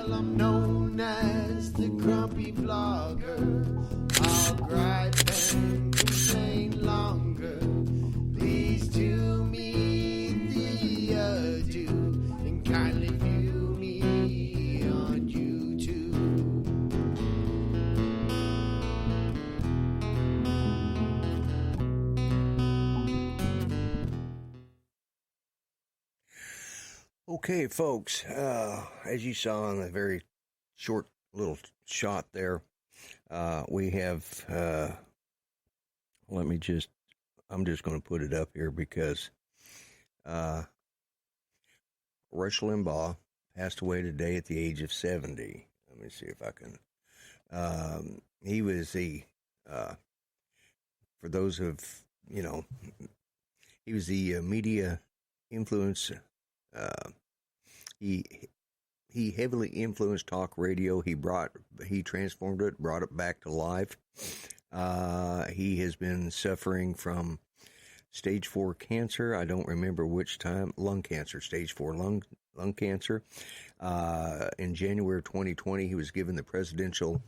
Well, I'm known as the grumpy vlogger. I'll gripe and complain longer. Please do me the adieu and kindly view me on YouTube. Okay, folks, as you saw in a very short little shot there, we have, I'm just going to put it up here because Rush Limbaugh passed away today at the age of 70. Let me see if I can. He was for those of, he was the media influencer. He heavily influenced talk radio. He transformed it, brought it back to life. He has been suffering from stage 4 cancer. I don't remember which time. Lung cancer, stage 4 lung cancer. In January of 2020, he was given the Presidential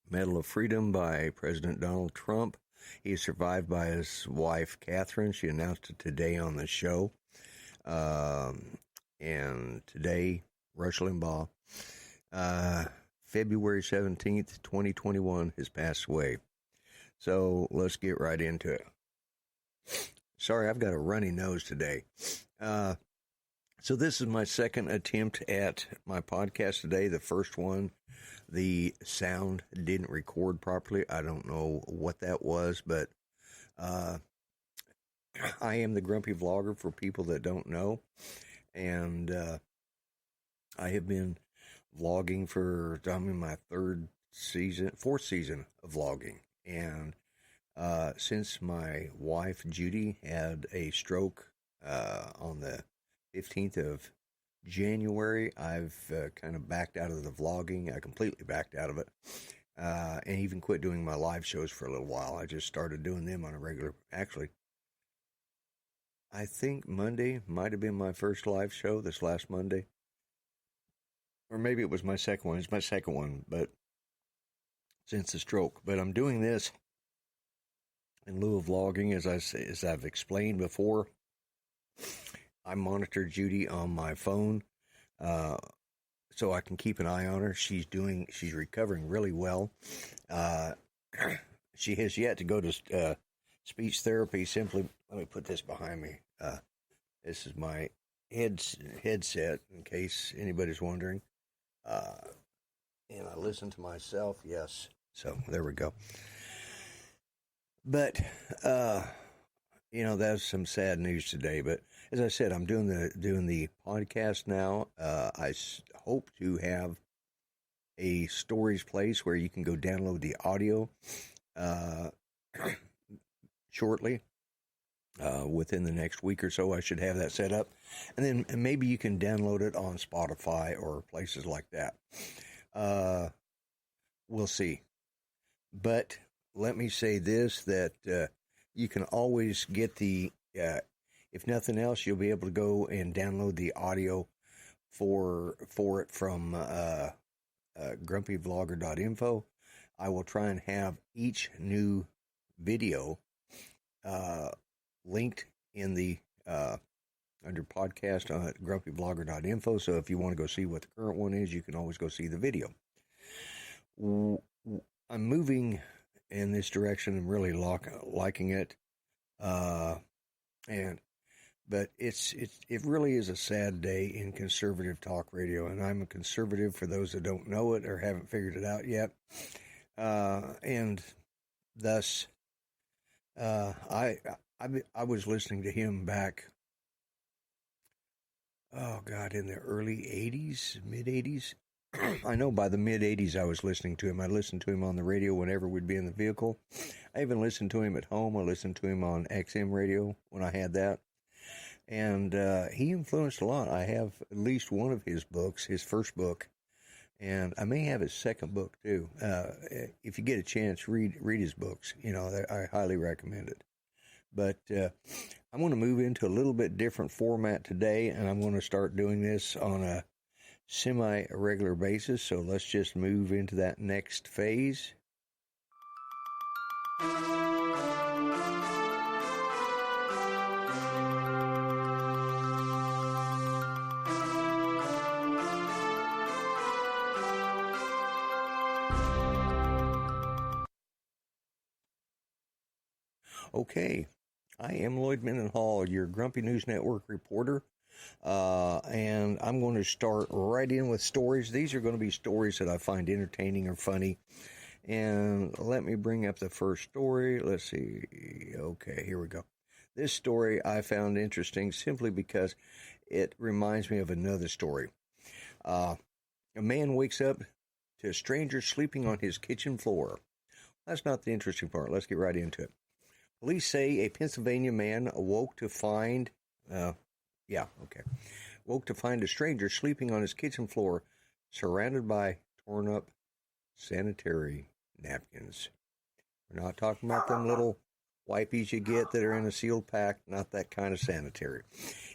Medal of Freedom by President Donald Trump. He is survived by his wife, Catherine. She announced it today on the show. And today, Rush Limbaugh, February 17th, 2021, has passed away. So let's get right into it. Sorry, I've got a runny nose today. So this is my second attempt at my podcast today. The first one, the sound didn't record properly. I don't know what that was, but I am the Grumpy Vlogger for people that don't know. And I have been vlogging I'm in my fourth season of vlogging. And since my wife, Judy, had a stroke on the 15th of January, I've kind of backed out of the vlogging. I completely backed out of it. And even quit doing my live shows for a little while. I just started doing them on a regular, actually, I think Monday might have been my first live show, this last Monday. Or maybe it was my second one. It's my second one, but since the stroke. But I'm doing this in lieu of vlogging, as I've explained before. I monitor Judy on my phone, so I can keep an eye on her. She's recovering really well. She has yet to go to speech therapy. Simply, let me put this behind me. This is my headset, in case anybody's wondering. And I listen to myself. Yes. So there we go. But that's some sad news today. But as I said, I'm doing the podcast now. I hope to have a storage place where you can go download the audio shortly. Within the next week or so, I should have that set up. And then maybe you can download it on Spotify or places like that. We'll see. But let me say this, that you can always get if nothing else, you'll be able to go and download the audio for it from grumpyvlogger.info. I will try and have each new video linked in the under podcast on grumpyvlogger.info. So if you want to go see what the current one is, you can always go see the video. I'm moving in this direction. I'm really liking it. But it really is a sad day in conservative talk radio, and I'm a conservative for those that don't know it or haven't figured it out yet. And thus, I was listening to him back, in the early 80s, mid 80s. I know by the mid 80s I was listening to him. I listened to him on the radio whenever we'd be in the vehicle. I even listened to him at home. I listened to him on XM radio when I had that. And he influenced a lot. I have at least one of his books, his first book, and I may have his second book too. If you get a chance, read his books. I highly recommend it. But I'm going to move into a little bit different format today, and I'm going to start doing this on semi-regular basis. So let's just move into that next phase. Okay, I am Lloyd Mendenhall, your Grumpy News Network reporter, and I'm going to start right in with stories. These are going to be stories that I find entertaining or funny, and let me bring up the first story. Let's see. Okay, here we go. This story I found interesting simply because it reminds me of another story. A man wakes up to a stranger sleeping on his kitchen floor. That's not the interesting part. Let's get right into it. Police say a Pennsylvania man woke to find a stranger sleeping on his kitchen floor, surrounded by torn up sanitary napkins. We're not talking about them little wipies you get that are in a sealed pack, not that kind of sanitary.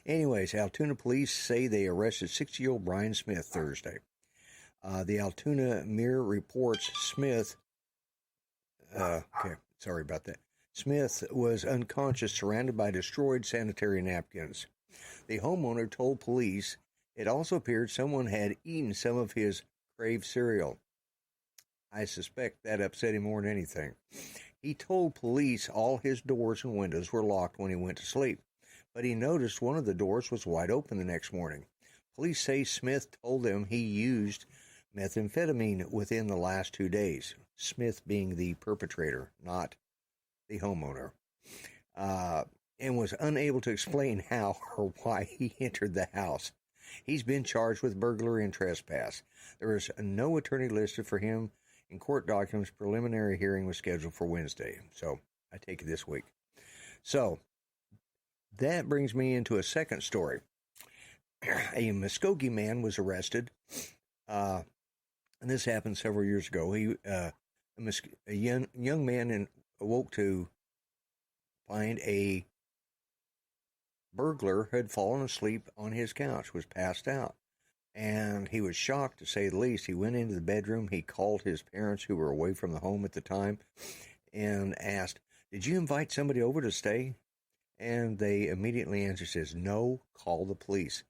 Anyways, Altoona police say they arrested 60-year-old Brian Smith Thursday. The Altoona Mirror reports Smith was unconscious, surrounded by destroyed sanitary napkins. The homeowner told police it also appeared someone had eaten some of his Crave cereal. I suspect that upset him more than anything. He told police all his doors and windows were locked when he went to sleep, but he noticed one of the doors was wide open the next morning. Police say Smith told them he used methamphetamine within the last 2 days, Smith being the perpetrator, not the homeowner, and was unable to explain how or why he entered the house. He's been charged with burglary and trespass. There is no attorney listed for him in court documents. Preliminary hearing was scheduled for Wednesday, so I take it this week. So that brings me into a second story. A Muskogee man was arrested, and this happened several years ago. A young man awoke to find a burglar had fallen asleep on his couch, was passed out, and he was shocked, to say the least. He went into the bedroom. He called his parents, who were away from the home at the time, and asked, "Did you invite somebody over to stay?" And they immediately answered, says, "No, call the police."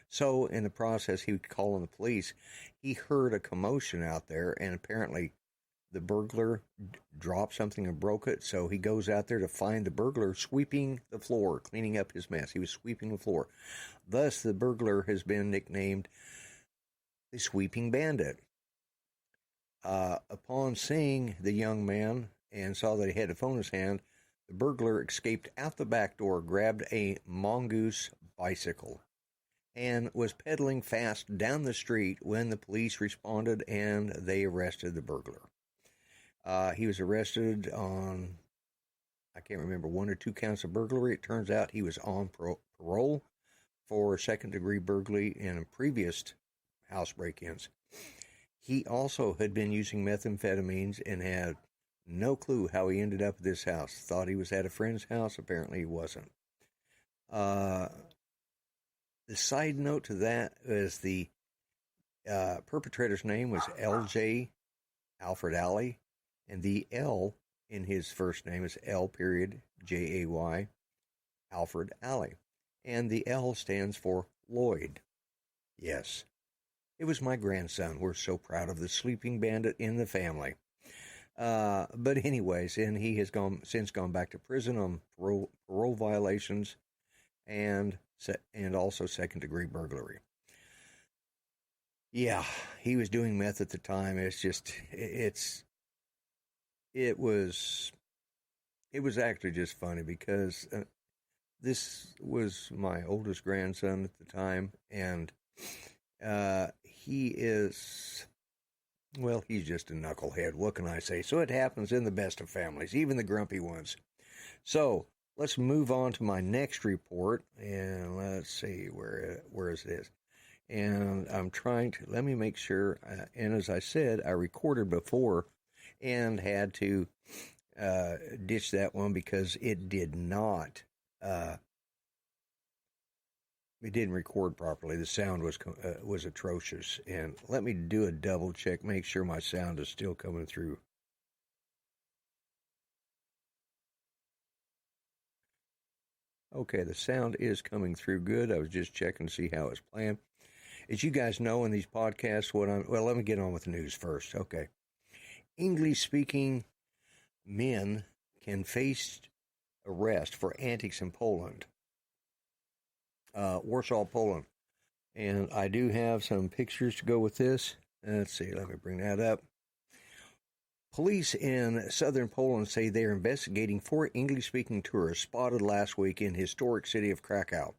So in the process, he would call on the police. He heard a commotion out there, and apparently the burglar dropped something and broke it, so he goes out there to find the burglar sweeping the floor, cleaning up his mess. He was sweeping the floor. Thus, the burglar has been nicknamed the Sweeping Bandit. Upon seeing the young man and saw that he had a phone in his hand, the burglar escaped out the back door, grabbed a mongoose bicycle, and was pedaling fast down the street when the police responded and they arrested the burglar. He was arrested on, I can't remember, 1 or 2 counts of burglary. It turns out he was on parole for second-degree burglary in previous house break-ins. He also had been using methamphetamines and had no clue how he ended up at this house. Thought he was at a friend's house. Apparently he wasn't. The side note to that is the perpetrator's name was L.J. Alfred Alley, and the L in his first name is L.J.A.Y. Alfred Alley. And the L stands for Lloyd. Yes, it was my grandson. We're so proud of the Sleeping Bandit in the family. But anyways, and he has since gone back to prison on parole violations and also second-degree burglary. Yeah, he was doing meth at the time. It was actually just funny because this was my oldest grandson at the time, and he's just a knucklehead. What can I say? So it happens in the best of families, even the grumpy ones. So let's move on to my next report, and let's see where is this. And I'm trying to, let me make sure, and as I said, I recorded before and had to ditch that one because it did not it didn't record properly. The sound was atrocious. And let me do a double check, make sure my sound is still coming through. Okay, the sound is coming through good. I was just checking to see how it's playing. As you guys know in these podcasts, let me get on with the news first. Okay. English-speaking men can face arrest for antics in Poland. Warsaw, Poland. And I do have some pictures to go with this. Let's see, let me bring that up. Police in southern Poland say they are investigating 4 English-speaking tourists spotted last week in historic city of Krakow,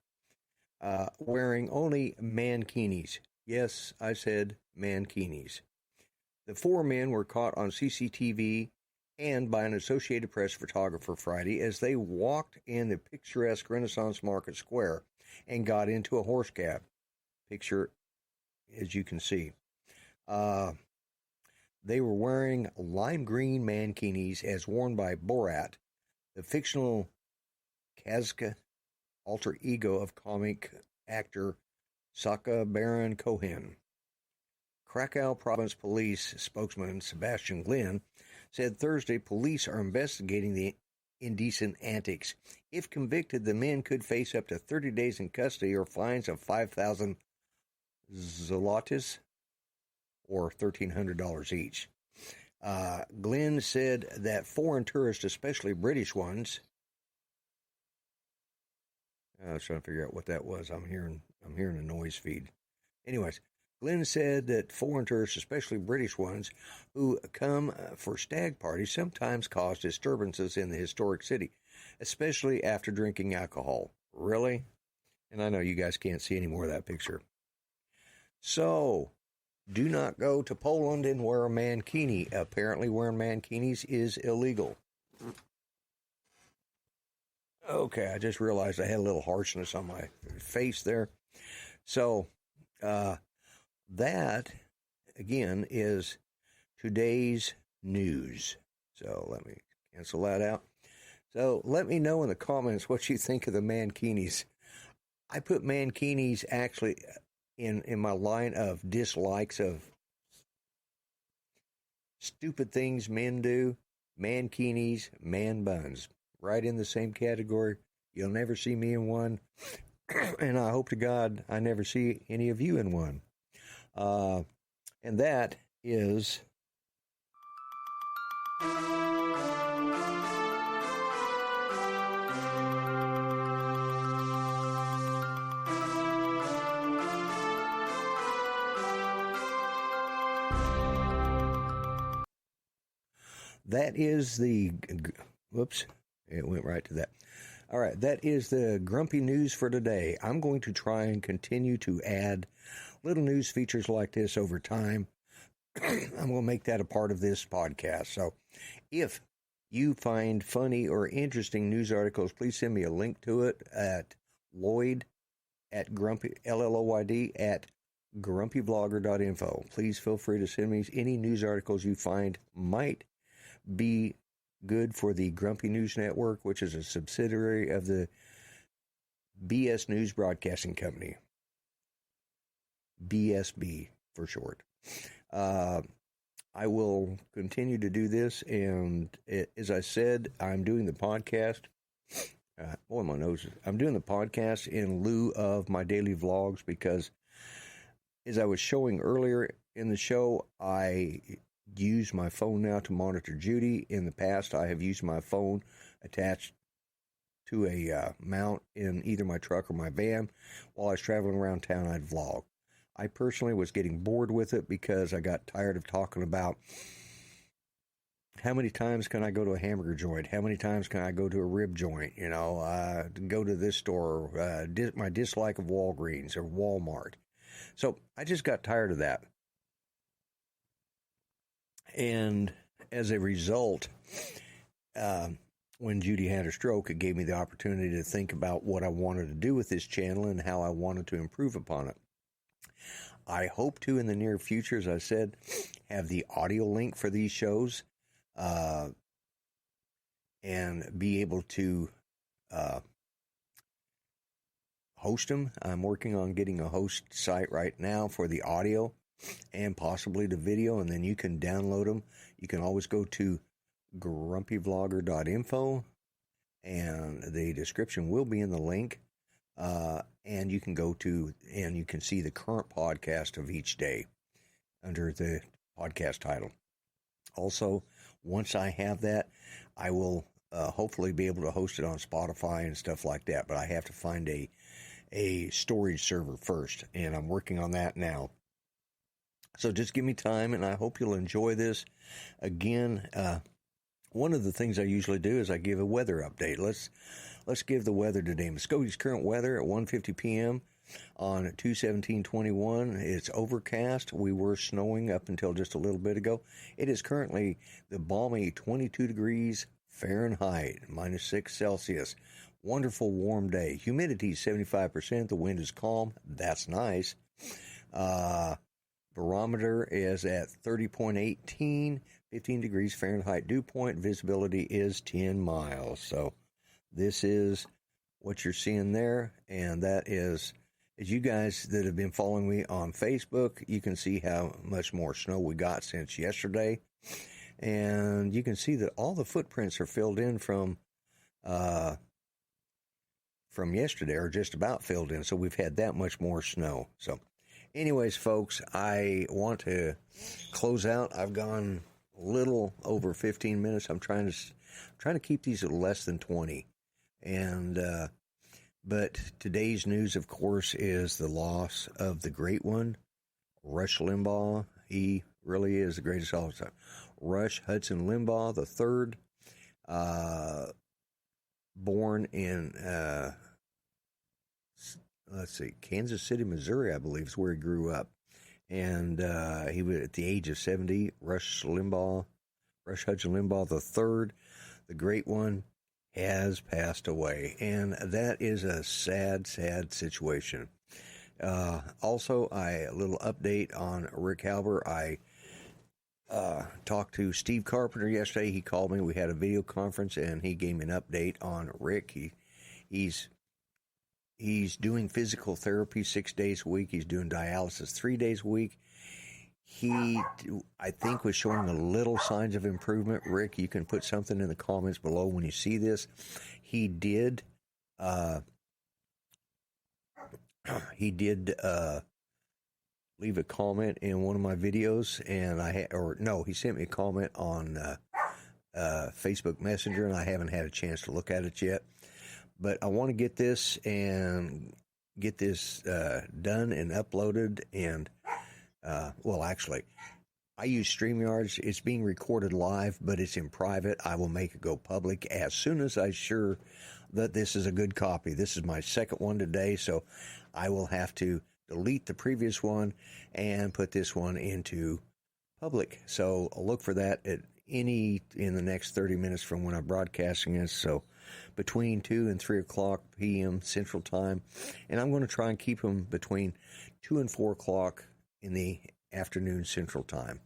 wearing only mankinis. Yes, I said mankinis. The 4 men were caught on CCTV and by an Associated Press photographer Friday as they walked in the picturesque Renaissance Market Square and got into a horse cab. Picture, as you can see. They were wearing lime green mankinis as worn by Borat, the fictional Kazka alter ego of comic actor Sacha Baron Cohen. Krakow Province Police spokesman Sebastian Glenn said Thursday police are investigating the indecent antics. If convicted, the men could face up to 30 days in custody or fines of 5,000 zlotys, or $1,300 each. Glenn said that foreign tourists, especially British ones, I was trying to figure out what that was. I'm hearing a noise feed. Anyways, Glenn said that foreign tourists, especially British ones, who come for stag parties sometimes cause disturbances in the historic city, especially after drinking alcohol. Really? And I know you guys can't see any more of that picture. So, do not go to Poland and wear a mankini. Apparently, wearing mankinis is illegal. Okay, I just realized I had a little harshness on my face there. So, that, again, is today's news. So, let me cancel that out. So, let me know in the comments what you think of the mankinis. I put mankinis actually in my line of dislikes of stupid things men do. Mankinis, man buns. Right in the same category. You'll never see me in one. And I hope to God I never see any of you in one. And that is... That is the... Whoops. It went right to that. All right, that is the grumpy news for today. I'm going to try and continue to add little news features like this over time. I'm going to make that a part of this podcast. So if you find funny or interesting news articles, please send me a link to it at Lloyd at Grumpy, LLOYD at grumpyvlogger.info. Please feel free to send me any news articles you find might be good for the Grumpy News Network, which is a subsidiary of the BS News Broadcasting Company. BSB for short. I will continue to do this, and as I said, I'm doing the podcast. My nose. I'm doing the podcast in lieu of my daily vlogs because, as I was showing earlier in the show, I use my phone now to monitor Judy. In the past, I have used my phone attached to a mount in either my truck or my van. While I was traveling around town, I'd vlog. I personally was getting bored with it because I got tired of talking about how many times can I go to a hamburger joint? How many times can I go to a rib joint? Go to this store, my dislike of Walgreens or Walmart. So I just got tired of that. And as a result, when Judy had her stroke, it gave me the opportunity to think about what I wanted to do with this channel and how I wanted to improve upon it. I hope to, in the near future, as I said, have the audio link for these shows and be able to host them. I'm working on getting a host site right now for the audio and possibly the video, and then you can download them. You can always go to grumpyvlogger.info, and the description will be in the link. And you can go to, and you can see the current podcast of each day under the podcast title. Also, once I have that, I will hopefully be able to host it on Spotify and stuff like that, but I have to find a storage server first, and I'm working on that now. So just give me time, and I hope you'll enjoy this. Again, one of the things I usually do is I give a weather update. Let's give the weather today. Muskogee's current weather at 1:50 p.m. on 2/17/21. It's overcast. We were snowing up until just a little bit ago. It is currently the balmy 22 degrees Fahrenheit, -6 Celsius. Wonderful warm day. Humidity 75%. The wind is calm. That's nice. Barometer is at 30.18, 15 degrees Fahrenheit dew point. Visibility is 10 miles. So this is what you're seeing there, and that is, as you guys that have been following me on Facebook, you can see how much more snow we got since yesterday, and you can see that all the footprints are filled in from yesterday, or just about filled in, so we've had that much more snow. So anyways, folks, I want to close out. I've gone a little over 15 minutes. I'm trying to keep these at less than 20. And but today's news, of course, is the loss of the great one, Rush Limbaugh. He really is the greatest of all time. Rush Hudson Limbaugh III, born in Kansas City, Missouri, I believe is where he grew up. And he was at the age of 70. Rush Hudson Limbaugh III, the great one, has passed away, and that is a sad, sad situation. Also, a little update on Rick Halber. I talked to Steve Carpenter yesterday. He called me. We had a video conference, and he gave me an update on Rick. He's doing physical therapy 6 days a week. He's doing dialysis 3 days a week. He, I think, was showing a little signs of improvement. Rick, you can put something in the comments below when you see this. He did leave a comment in one of my videos, and he sent me a comment on Facebook Messenger, and I haven't had a chance to look at it yet. But I want to get this done and uploaded, and actually, I use StreamYards. It's being recorded live, but it's in private. I will make it go public as soon as I'm sure that this is a good copy. This is my second one today, so I will have to delete the previous one and put this one into public. So I'll look for that in the next 30 minutes from when I'm broadcasting this. So between 2 and 3 o'clock p.m. Central Time, and I'm going to try and keep them between 2 and 4 o'clock in the afternoon Central Time.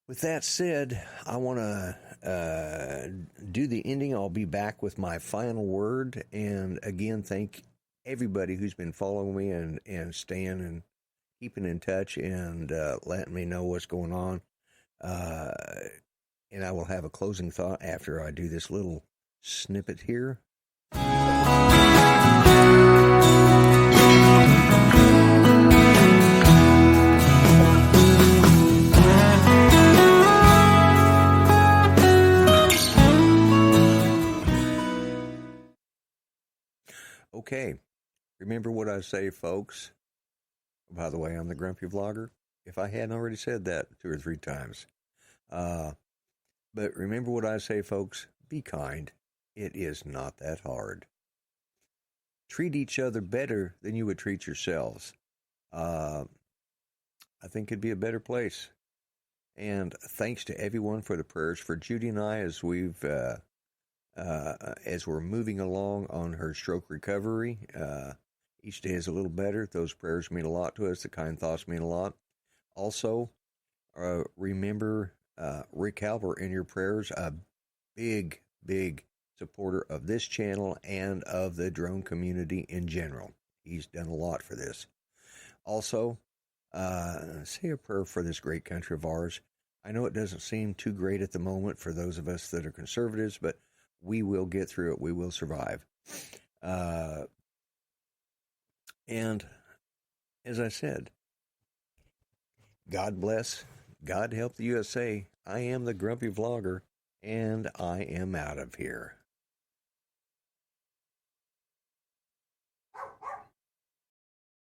With that said, I want to do the ending. I'll be back with my final word. And again, thank everybody who's been following me and staying and keeping in touch and letting me know what's going on. And I will have a closing thought after I do this little snippet here. Okay, remember what I say, folks. By the way, I'm the Grumpy Vlogger, if I hadn't already said that 2 or 3 times. But remember what I say, folks. Be kind. It is not that hard. Treat each other better than you would treat yourselves. I think it'd be a better place. And thanks to everyone for the prayers for Judy and I as we're moving along on her stroke recovery. Each day is a little better. Those prayers mean a lot to us. The kind thoughts mean a lot. Also, remember Rick Halber in your prayers. A big, big supporter of this channel and of the drone community in general. He's done a lot for this. Also, say a prayer for this great country of ours. I know it doesn't seem too great at the moment for those of us that are conservatives, but we will get through it. We will survive. And as I said, God bless, God help the USA. I am the Grumpy Vlogger, and I am out of here.